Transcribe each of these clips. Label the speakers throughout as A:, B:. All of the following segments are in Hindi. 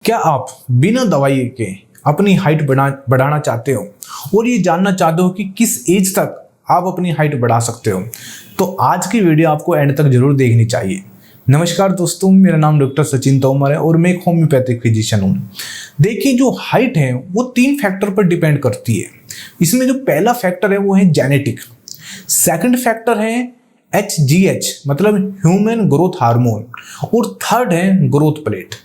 A: क्या आप बिना दवाई के अपनी हाइट बढ़ाना चाहते हो और ये जानना चाहते हो कि किस एज तक आप अपनी हाइट बढ़ा सकते हो, तो आज की वीडियो आपको एंड तक जरूर देखनी चाहिए। नमस्कार दोस्तों, मेरा नाम डॉक्टर सचिन तोमर है और मैं एक होम्योपैथिक फिजिशियन हूँ। देखिए, जो हाइट है वो 3 फैक्टर पर डिपेंड करती है। इसमें जो पहला फैक्टर है वो है जेनेटिक, सेकंड फैक्टर है HGH मतलब ह्यूमन ग्रोथ हार्मोन और थर्ड है ग्रोथ प्लेट।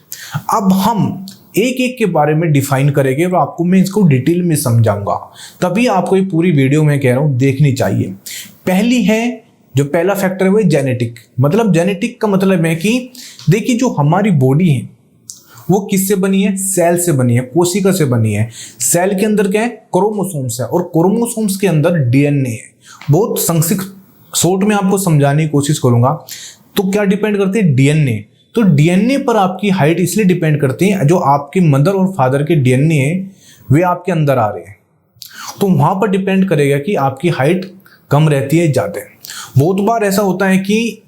A: अब हम एक एक के बारे में डिफाइन करेंगे और आपको मैं इसको डिटेल में समझाऊंगा, तभी आपको ये पूरी वीडियो मैं कह रहा हूँ देखनी चाहिए। पहली है, जो पहला फैक्टर है वो जेनेटिक। मतलब जेनेटिक का मतलब है कि देखिए, जो हमारी बॉडी है वो किससे बनी है? सेल से बनी है, कोशिका से बनी है। सेल के अंदर क्या है? क्रोमोसोम्स है और क्रोमोसोम्स के अंदर DNA है। बहुत संक्षिप्त शॉर्ट में आपको समझाने की कोशिश करूंगा। तो क्या डिपेंड करती है? DNA। तो DNA पर आपकी हाइट इसलिए डिपेंड करती है, जो आपके मदर और फादर के DNA है वे आपके अंदर आ रहे हैं, तो वहां पर डिपेंड करेगा कि आपकी हाइट कम रहती है ज़्यादा। बहुत बार ऐसा होता है कि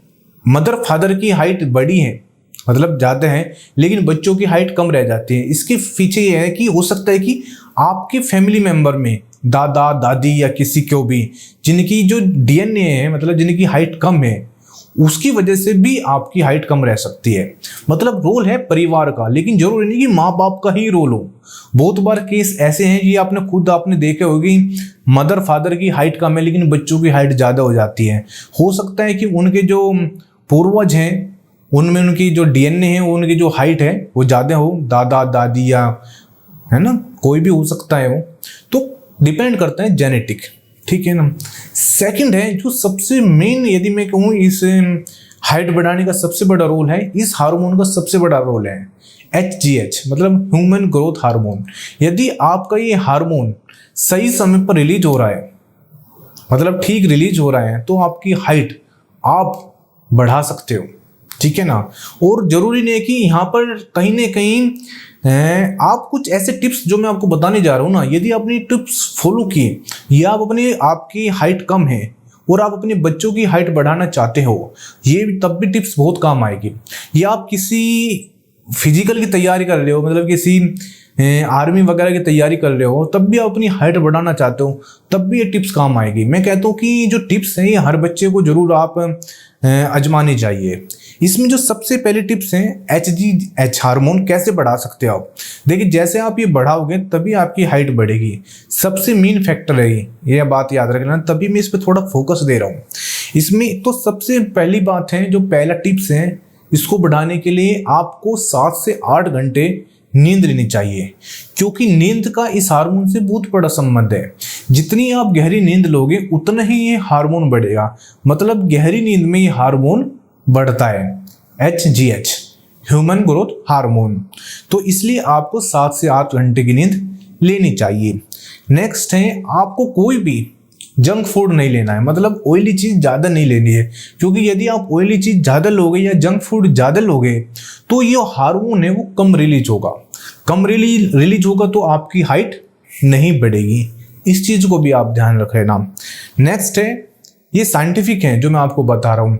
A: मदर फादर की हाइट बड़ी है, मतलब ज़्यादा है, लेकिन बच्चों की हाइट कम रह जाती है। इसके पीछे ये है कि हो सकता है कि आपके फैमिली मेंबर में दादा दादी या किसी को भी जिनकी जो DNA है, मतलब जिनकी हाइट कम है, उसकी वजह से भी आपकी हाइट कम रह सकती है। मतलब रोल है परिवार का, लेकिन जरूरी नहीं कि माँ बाप का ही रोल हो। बहुत बार केस ऐसे हैं, ये आपने देखे होगी, मदर फादर की हाइट कम है लेकिन बच्चों की हाइट ज़्यादा हो जाती है। हो सकता है कि उनके जो पूर्वज हैं उनमें उनकी जो DNA है, उनकी जो हाइट है वो ज़्यादा हो, दादा दादी या है ना, कोई भी हो सकता है वो। तो डिपेंड करता है जेनेटिक, ठीक है ना। सेकंड है, जो सबसे मेन, यदि मैं कहूँ इस हाइट बढ़ाने का सबसे बड़ा रोल है, इस हार्मोन का सबसे बड़ा रोल है HGH मतलब ह्यूमन ग्रोथ हार्मोन। यदि आपका ये हार्मोन सही समय पर रिलीज हो रहा है, मतलब ठीक रिलीज हो रहा है, तो आपकी हाइट आप बढ़ा सकते हो, ठीक है ना। और जरूरी नहीं है कि यहाँ पर कहीं ना कहीं आप कुछ ऐसे टिप्स जो मैं आपको बताने जा रहा हूँ ना, यदि आपने टिप्स फॉलो किए या आपकी हाइट कम है और आप अपने बच्चों की हाइट बढ़ाना चाहते हो, ये तब भी टिप्स बहुत काम आएगी। या आप किसी फिजिकल की तैयारी कर रहे हो, मतलब किसी आर्मी वगैरह की तैयारी कर रहे हो, तब भी आप अपनी हाइट बढ़ाना चाहते हो, तब भी ये टिप्स काम आएगी। मैं कहता हूँ कि जो टिप्स हैं ये हर बच्चे को जरूर आप आजमानी चाहिए। इसमें जो सबसे पहले टिप्स हैं, HGH हार्मोन कैसे बढ़ा सकते हो आप। देखिए, जैसे आप ये बढ़ाओगे तभी आपकी हाइट बढ़ेगी, सबसे मेन फैक्टर है ये बात याद रखना। तभी मैं इस पर थोड़ा फोकस दे रहा हूँ इसमें। तो सबसे पहली बात है, जो पहला टिप्स है, इसको बढ़ाने के लिए आपको 7 से 8 घंटे नींद लेनी चाहिए, क्योंकि नींद का इस हार्मोन से बहुत बड़ा संबंध है। जितनी आप गहरी नींद लोगे उतना ही ये हार्मोन बढ़ेगा, मतलब गहरी नींद में ये हार्मोन बढ़ता है, HGH ह्यूमन ग्रोथ हार्मोन। तो इसलिए आपको 7 से 8 घंटे की नींद लेनी चाहिए। नेक्स्ट है, आपको कोई भी जंक फूड नहीं लेना है, मतलब ऑयली चीज़ ज़्यादा नहीं लेनी है, क्योंकि यदि आप ऑयली चीज़ ज़्यादा लोगे या जंक फूड ज़्यादा लोगे तो ये हार्मोन है वो कम रिलीज होगा। कम रिलीज होगा तो आपकी हाइट नहीं बढ़ेगी। इस चीज़ को भी आप ध्यान रख लेना। नेक्स्ट है, ये साइंटिफिक है जो मैं आपको बता रहा हूँ,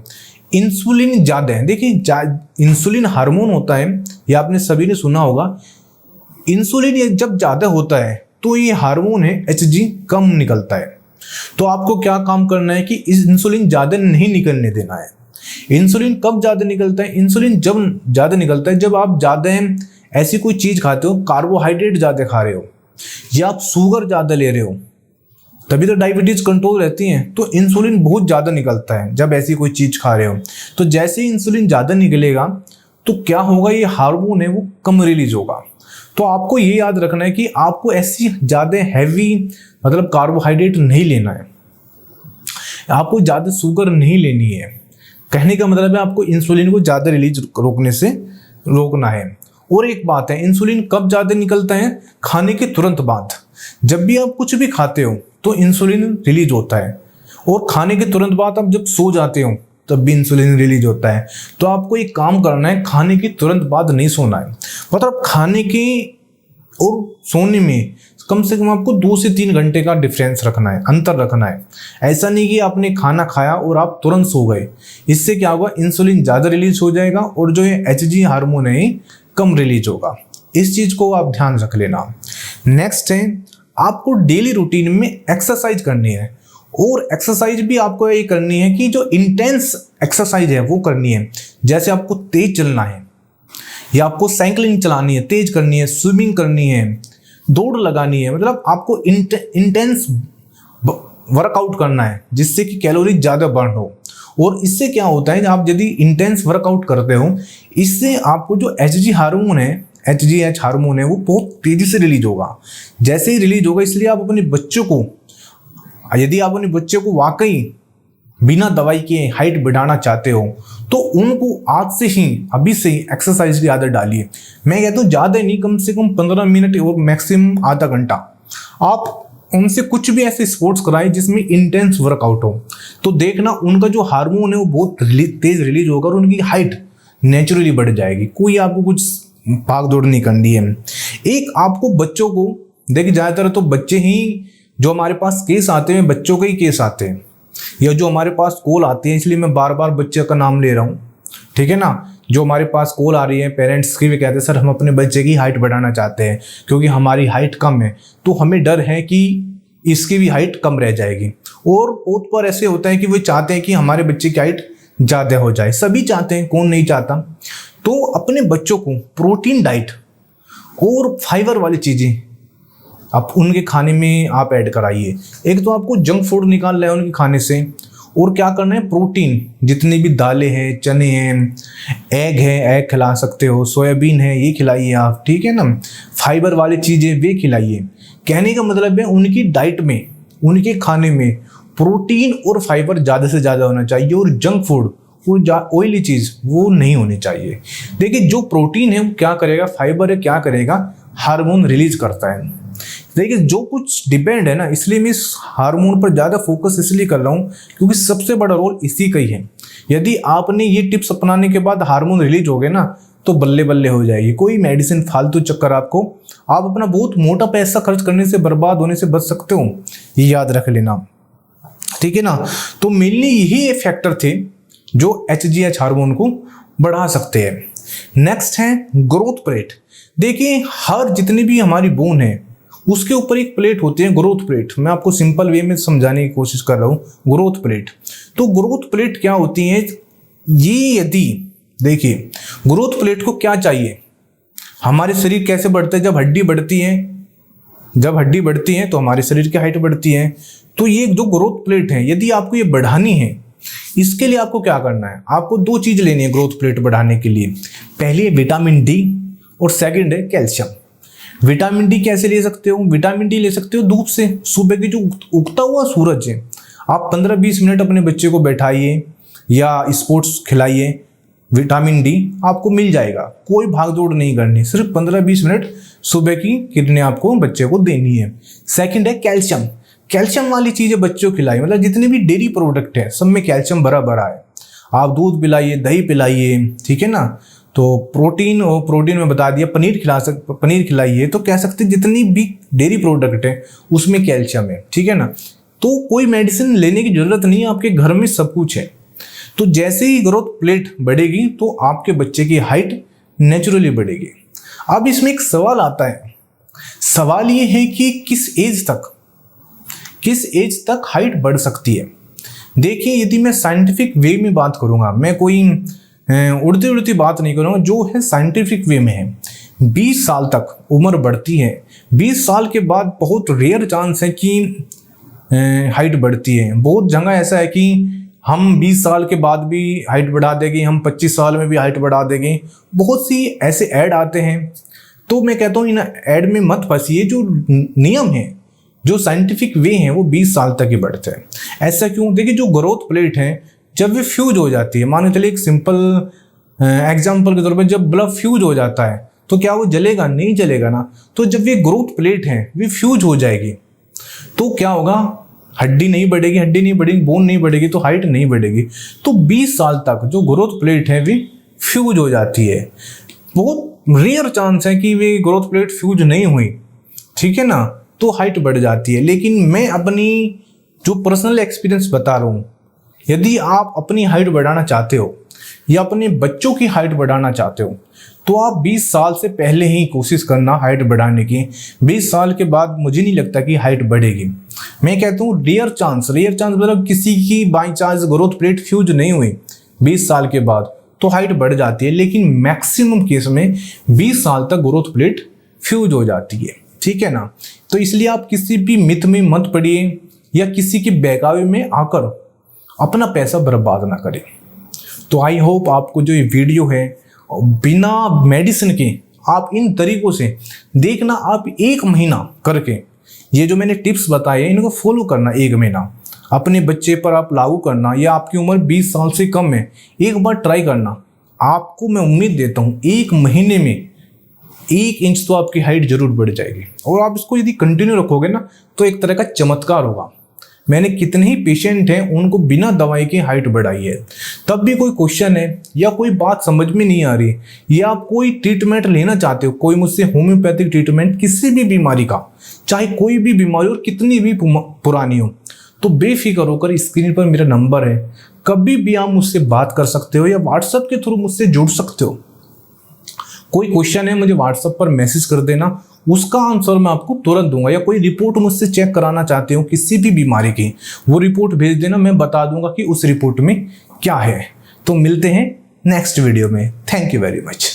A: इंसुलिन ज़्यादा है। देखिए, इंसुलिन हार्मोन होता है, ये आपने सभी ने सुना होगा। इंसुलिन जब ज़्यादा होता है तो ये हार्मोन है HG कम निकलता है। तो आपको क्या काम करना है कि इस इंसुलिन ज़्यादा नहीं निकलने देना है। इंसुलिन कब ज़्यादा निकलता है? इंसुलिन जब ज़्यादा निकलता है जब आप ज़्यादा ऐसी कोई चीज़ खाते हो, कार्बोहाइड्रेट ज़्यादा खा रहे हो या आप शुगर ज़्यादा ले रहे हो, तभी तो डायबिटीज कंट्रोल रहती है। तो इंसुलिन बहुत ज़्यादा निकलता है जब ऐसी कोई चीज़ खा रहे हो। तो जैसे ही इंसुलिन ज़्यादा निकलेगा तो क्या होगा, ये हार्मोन है वो कम रिलीज होगा। तो आपको ये याद रखना है कि आपको ऐसी ज़्यादा हैवी मतलब कार्बोहाइड्रेट नहीं लेना है, आपको ज़्यादा शुगर नहीं लेनी है। कहने का मतलब है आपको इंसुलिन को ज़्यादा रिलीज रोकने से रोकना है। और एक बात है, इंसुलिन कब ज़्यादा निकलता है? खाने के तुरंत बाद। जब भी आप कुछ भी खाते हो तो इंसुलिन रिलीज होता है, और खाने के तुरंत बाद आप जब सो जाते हो तब भी इंसुलिन रिलीज होता है। तो आपको एक काम करना है, खाने के तुरंत बाद नहीं सोना है, मतलब खाने के और सोने में कम से कम आपको 2 से 3 घंटे का डिफरेंस रखना है, अंतर रखना है। ऐसा नहीं कि आपने खाना खाया और आप तुरंत सो गए, इससे क्या होगा, इंसुलिन ज़्यादा रिलीज हो जाएगा और जो ये HG हार्मोन है कम रिलीज होगा। इस चीज को आप ध्यान रख लेना। नेक्स्ट है, आपको डेली रूटीन में एक्सरसाइज करनी है, और एक्सरसाइज भी आपको ये करनी है कि जो इंटेंस एक्सरसाइज है वो करनी है। जैसे आपको तेज चलना है, या आपको साइकिलिंग चलानी है, तेज करनी है, स्विमिंग करनी है, दौड़ लगानी है, मतलब आपको इंटेंस वर्कआउट करना है जिससे कि कैलोरी ज़्यादा बर्न हो। और इससे क्या होता है, आप यदि इंटेंस वर्कआउट करते हो, इससे आपको जो HG हार्मोन है, HGH हार्मोन है, वो बहुत तेज़ी से रिलीज होगा। जैसे ही रिलीज होगा, इसलिए आप अपने बच्चों को, यदि आप अपने बच्चे को वाकई बिना दवाई के हाइट बढ़ाना चाहते हो, तो उनको आज से ही, अभी से ही एक्सरसाइज की आदत डालिए। मैं कहता हूँ ज़्यादा नहीं, कम से कम 15 मिनट और मैक्सिमम आधा घंटा आप उनसे कुछ भी ऐसे स्पोर्ट्स कराएं जिसमें इंटेंस वर्कआउट हो। तो देखना उनका जो हार्मोन है वो बहुत तेज रिलीज होगा और उनकी हाइट नेचुरली बढ़ जाएगी। कोई आपको कुछ भाग दौड़ नहीं करनी है। एक आपको बच्चों को, देखिए ज़्यादातर तो बच्चे ही जो हमारे पास केस आते हैं, बच्चों के ही केस आते हैं, या जो हमारे पास कॉल आती है, इसलिए मैं बार बार बच्चे का नाम ले रहा हूँ, ठीक है ना। जो हमारे पास कॉल आ रही है पेरेंट्स की, भी कहते हैं सर हम अपने बच्चे की हाइट बढ़ाना चाहते हैं क्योंकि हमारी हाइट कम है, तो हमें डर है कि इसकी भी हाइट कम रह जाएगी। और बहुत बार ऐसे होता है कि वो चाहते हैं कि हमारे बच्चे की हाइट ज़्यादा हो जाए, सभी चाहते हैं, कौन नहीं चाहता। तो अपने बच्चों को प्रोटीन डाइट और फाइबर वाली चीज़ें आप उनके खाने में आप ऐड कराइए। एक तो आपको जंक फूड निकालना है उनके खाने से, और क्या करना है, प्रोटीन जितनी भी दालें हैं, चने हैं, एग है, एग खिला सकते हो, सोयाबीन है, ये खिलाइए आप, ठीक है ना। फाइबर वाली चीज़ें वे खिलाइए। कहने का मतलब है उनकी डाइट में, उनके खाने में प्रोटीन और फाइबर ज़्यादा से ज़्यादा होना चाहिए, और जंक फूड और ऑयली चीज़ वो नहीं होनी चाहिए। देखिए जो प्रोटीन है वो क्या करेगा, फाइबर है क्या करेगा, हार्मोन रिलीज करता है। देखिए जो कुछ डिपेंड है ना, इसलिए मैं इस हार्मोन पर ज़्यादा फोकस इसलिए कर रहा हूँ क्योंकि सबसे बड़ा रोल इसी का ही है। यदि आपने ये टिप्स अपनाने के बाद हार्मोन रिलीज हो गए ना, तो बल्ले बल्ले हो जाएगी। कोई मेडिसिन फालतू चक्कर आपको, आप अपना बहुत मोटा पैसा खर्च करने से, बर्बाद होने से बच सकते हो, ये याद रख लेना, ठीक है ना। तो मेनली यही फैक्टर थे जो HGH हार्मोन को बढ़ा सकते हैं। नेक्स्ट है ग्रोथ प्लेट। देखिए हर जितनी भी हमारी बोन है उसके ऊपर एक प्लेट होती है, ग्रोथ प्लेट। मैं आपको सिंपल वे में समझाने की कोशिश कर रहा हूँ। ग्रोथ प्लेट, तो ग्रोथ प्लेट क्या होती है ये, यदि देखिए ग्रोथ प्लेट को क्या चाहिए, हमारे शरीर कैसे बढ़ता है, जब हड्डी बढ़ती है, जब हड्डी बढ़ती है तो हमारे शरीर की हाइट बढ़ती है। तो ये जो ग्रोथ प्लेट है, यदि आपको ये बढ़ानी है, इसके लिए आपको क्या करना है, आपको दो चीज लेनी है ग्रोथ प्लेट बढ़ाने के लिए। पहली है विटामिन डी और सेकंड है कैल्शियम। विटामिन डी कैसे ले सकते हो, विटामिन डी ले सकते हो धूप से। सुबह की जो उगता हुआ सूरज है, आप 15-20 मिनट अपने बच्चे को बैठाइए या स्पोर्ट्स खिलाइए, विटामिन डी आपको मिल जाएगा। कोई भाग दौड़ नहीं करनी, सिर्फ 15-20 मिनट सुबह की किरणें आपको बच्चे को देनी है। सेकंड है कैल्शियम। कैल्शियम वाली चीज़ें बच्चों को खिलाइए, मतलब जितने भी डेयरी प्रोडक्ट है सब में कैल्शियम भरा भरा है। आप दूध पिलाइए, दही पिलाइए, ठीक है ना। तो प्रोटीन, और प्रोटीन में बता दिया, पनीर खिलाइए। तो कह सकते जितनी भी डेयरी प्रोडक्ट है उसमें कैल्शियम है, ठीक है ना। तो कोई मेडिसिन लेने की जरूरत नहीं है, आपके घर में सब कुछ है। तो जैसे ही ग्रोथ प्लेट बढ़ेगी तो आपके बच्चे की हाइट नेचुरली बढ़ेगी। अब इसमें एक सवाल आता है, सवाल ये है कि किस एज तक हाइट बढ़ सकती है। देखिए यदि मैं साइंटिफिक वे में बात करूंगा, मैं कोई उड़ती उड़ती बात नहीं करूंगा, जो है साइंटिफिक वे में है, 20 साल तक उम्र बढ़ती है। 20 साल के बाद बहुत रेयर चांस है कि हाइट बढ़ती है। बहुत जगह ऐसा है कि हम 20 साल के बाद भी हाइट बढ़ा देंगे, हम 25 साल में भी हाइट बढ़ा देंगे। बहुत सी ऐसे ऐड आते हैं। तो मैं कहता हूँ इन ऐड में मत फंसिए। जो नियम है, जो साइंटिफिक वे हैं, वो 20 साल तक ही बढ़ते हैं। ऐसा क्यों? देखिए जो ग्रोथ प्लेट है जब वे फ्यूज हो जाती है, मान चलिए एक सिंपल एग्जाम्पल के तौर पर, जब बल्ब फ्यूज हो जाता है तो क्या वो जलेगा? नहीं जलेगा ना। तो जब ये ग्रोथ प्लेट है वे फ्यूज हो जाएगी तो क्या होगा? हड्डी नहीं बढ़ेगी, बोन नहीं बढ़ेगी, तो हाइट नहीं बढ़ेगी। तो 20 साल तक जो ग्रोथ प्लेट है वे फ्यूज हो जाती है। बहुत रेयर चांस है कि वे ग्रोथ प्लेट फ्यूज नहीं हुई, ठीक है ना, तो हाइट बढ़ जाती है। लेकिन मैं अपनी जो पर्सनल एक्सपीरियंस बता रहा हूँ, यदि आप अपनी हाइट बढ़ाना चाहते हो, या अपने बच्चों की हाइट बढ़ाना चाहते हो तो आप 20 साल से पहले ही कोशिश करना हाइट बढ़ाने की। 20 साल के बाद मुझे नहीं लगता कि हाइट बढ़ेगी। मैं कहता हूँ रेयर चांस मतलब किसी की by chance growth plate fuse नहीं हुई 20 साल के बाद तो हाइट बढ़ जाती है, लेकिन मैक्सिमम केस में 20 साल तक ग्रोथ प्लेट फ्यूज हो जाती है। ठीक है ना। तो इसलिए आप किसी भी मिथ में मत पड़िए या किसी के बहकावे में आकर अपना पैसा बर्बाद ना करें। तो आई होप आपको जो ये वीडियो है बिना मेडिसिन के आप इन तरीकों से देखना, आप 1 महीना करके ये जो मैंने टिप्स बताए हैं इनको फॉलो करना। 1 महीना अपने बच्चे पर आप लागू करना, या आपकी उम्र 20 साल से कम है, एक बार ट्राई करना। आपको मैं उम्मीद देता हूँ 1 महीने में 1 इंच तो आपकी हाइट जरूर बढ़ जाएगी। और आप इसको यदि कंटिन्यू रखोगे ना तो एक तरह का चमत्कार होगा। मैंने कितने ही पेशेंट हैं उनको बिना दवाई की हाइट बढ़ाई है। तब भी कोई क्वेश्चन है या कोई बात समझ में नहीं आ रही या आप कोई ट्रीटमेंट लेना चाहते हो, कोई मुझसे होम्योपैथिक ट्रीटमेंट किसी भी बीमारी का, चाहे कोई भी बीमारी और कितनी भी पुरानी हो, तो बेफिक्र होकर स्क्रीन पर मेरा नंबर है, कभी भी आप मुझसे बात कर सकते हो या व्हाट्सएप के थ्रू मुझसे जुड़ सकते हो। कोई क्वेश्चन है मुझे व्हाट्सएप पर मैसेज कर देना, उसका आंसर मैं आपको तुरंत दूंगा। या कोई रिपोर्ट मुझसे चेक कराना चाहते हो किसी भी बीमारी की, वो रिपोर्ट भेज देना, मैं बता दूंगा कि उस रिपोर्ट में क्या है। तो मिलते हैं नेक्स्ट वीडियो में। Thank you very much.